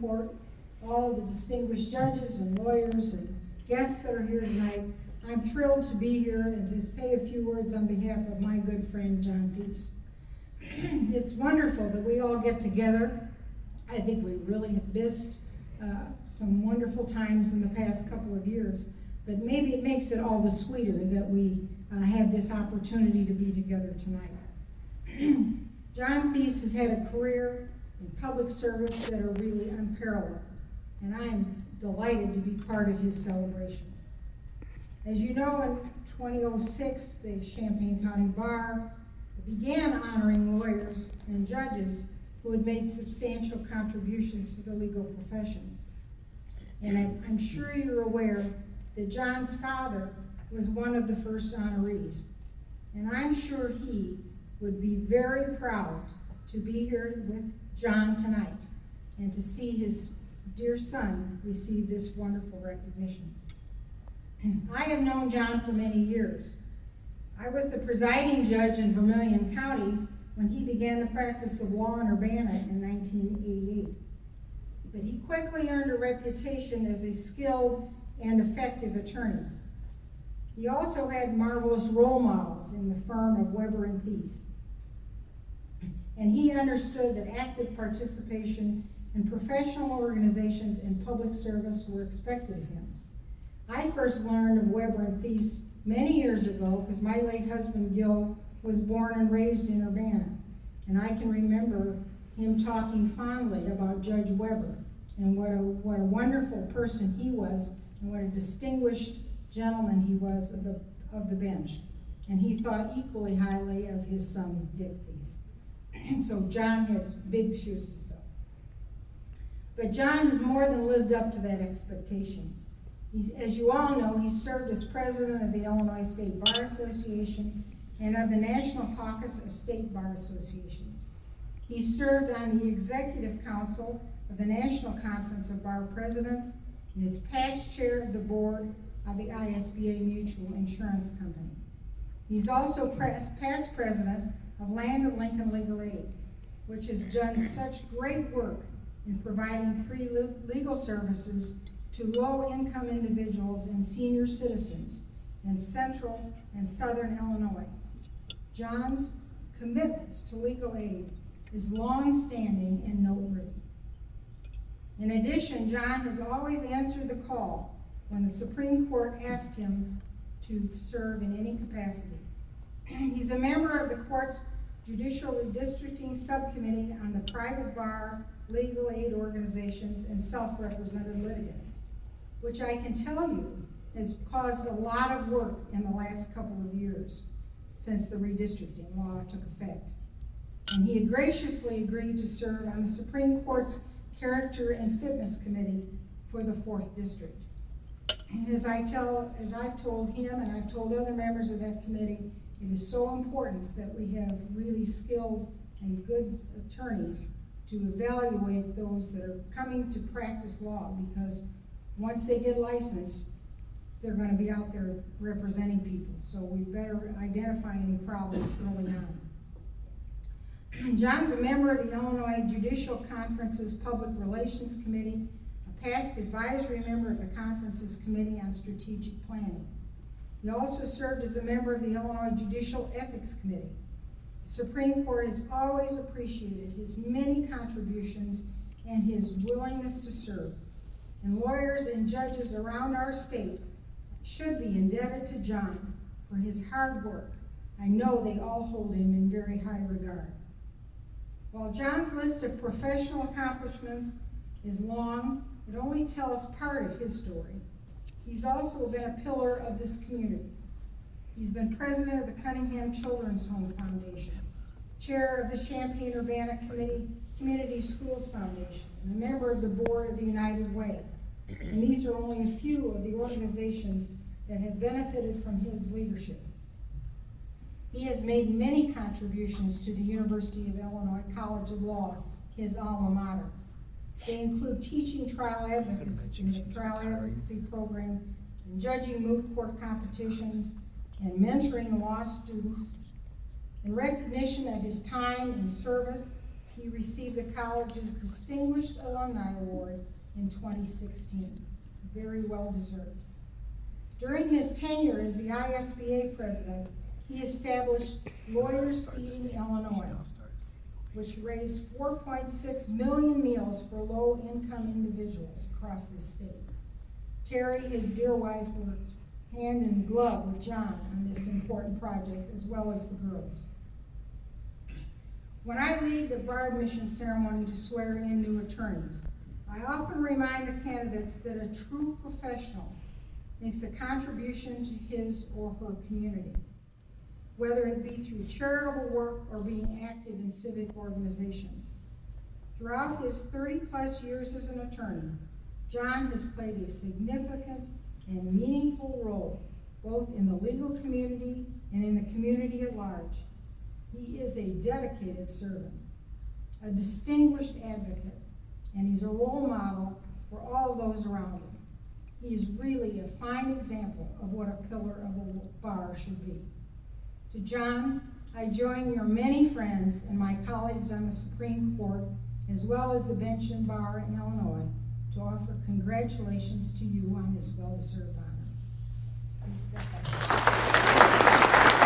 For all of the distinguished judges and lawyers and guests that are here tonight. I'm thrilled to be here and to say a few words on behalf of my good friend, John Thies. It's wonderful that we all get together. I think we really have missed some wonderful times in the past couple of years, but maybe it makes it all the sweeter that we have this opportunity to be together tonight. John Thies has had a career in public service that are really unparalleled, and I am delighted to be part of his celebration. As you know, in 2006, the Champaign County Bar began honoring lawyers and judges who had made substantial contributions to the legal profession. And I'm sure you're aware that John's father was one of the first honorees, and I'm sure he would be very proud to be here with John tonight and to see his dear son receive this wonderful recognition. I have known John for many years. I was the presiding judge in Vermilion County when he began the practice of law in Urbana in 1988. But he quickly earned a reputation as a skilled and effective attorney. He also had marvelous role models in the firm of Weber and Thies. And he understood that active participation in professional organizations and public service were expected of him. I first learned of Weber and Thies many years ago because my late husband Gil was born and raised in Urbana, and I can remember him talking fondly about Judge Weber and what a wonderful person he was and what a distinguished gentleman he was of the bench. And he thought equally highly of his son Dick Thies. So John had big shoes to fill. But John has more than lived up to that expectation. As you all know, he served as president of the Illinois State Bar Association and of the National Caucus of State Bar Associations. He served on the Executive Council of the National Conference of Bar Presidents and is past chair of the board of the ISBA Mutual Insurance Company. He's also past president of Land of Lincoln Legal Aid, which has done such great work in providing free legal services to low-income individuals and senior citizens in central and southern Illinois. John's commitment to legal aid is long-standing and noteworthy. In addition, John has always answered the call when the Supreme Court asked him to serve in any capacity. He's a member of the court's Judicial Redistricting Subcommittee on the Private Bar, Legal Aid Organizations, and Self-Represented Litigants, which I can tell you has caused a lot of work in the last couple of years since the redistricting law took effect. And he had graciously agreed to serve on the Supreme Court's Character and Fitness Committee for the 4th District. As I've told him and I've told other members of that committee, it is so important that we have really skilled and good attorneys to evaluate those that are coming to practice law, because once they get licensed, they're going to be out there representing people. So we better identify any problems early on. John's a member of the Illinois Judicial Conference's Public Relations Committee, a past advisory member of the conference's Committee on Strategic Planning. He also served as a member of the Illinois Judicial Ethics Committee. The Supreme Court has always appreciated his many contributions and his willingness to serve. And lawyers and judges around our state should be indebted to John for his hard work. I know they all hold him in very high regard. While John's list of professional accomplishments is long, it only tells part of his story. He's also been a pillar of this community. He's been president of the Cunningham Children's Home Foundation, chair of the Champaign-Urbana Community Schools Foundation, and a member of the board of the United Way. And these are only a few of the organizations that have benefited from his leadership. He has made many contributions to the University of Illinois College of Law, his alma mater. They include teaching trial advocacy in the trial advocacy program, and judging moot court competitions, and mentoring law students. In recognition of his time and service, He received the college's Distinguished Alumni Award in 2016. Very well deserved. During his tenure as the ISBA president, he established Lawyers Feeding Illinois, which raised 4.6 million meals for low-income individuals across the state. Terry, his dear wife, worked hand in glove with John on this important project, as well as the girls. When I lead the bar admission ceremony to swear in new attorneys, I often remind the candidates that a true professional makes a contribution to his or her community, whether it be through charitable work or being active in civic organizations. Throughout his 30-plus years as an attorney, John has played a significant and meaningful role both in the legal community and in the community at large. He is a dedicated servant, a distinguished advocate, and he's a role model for all those around him. He is really a fine example of what a pillar of a bar should be. To John, I join your many friends and my colleagues on the Supreme Court, as well as the bench and bar in Illinois, to offer congratulations to you on this well-deserved honor. Please step up.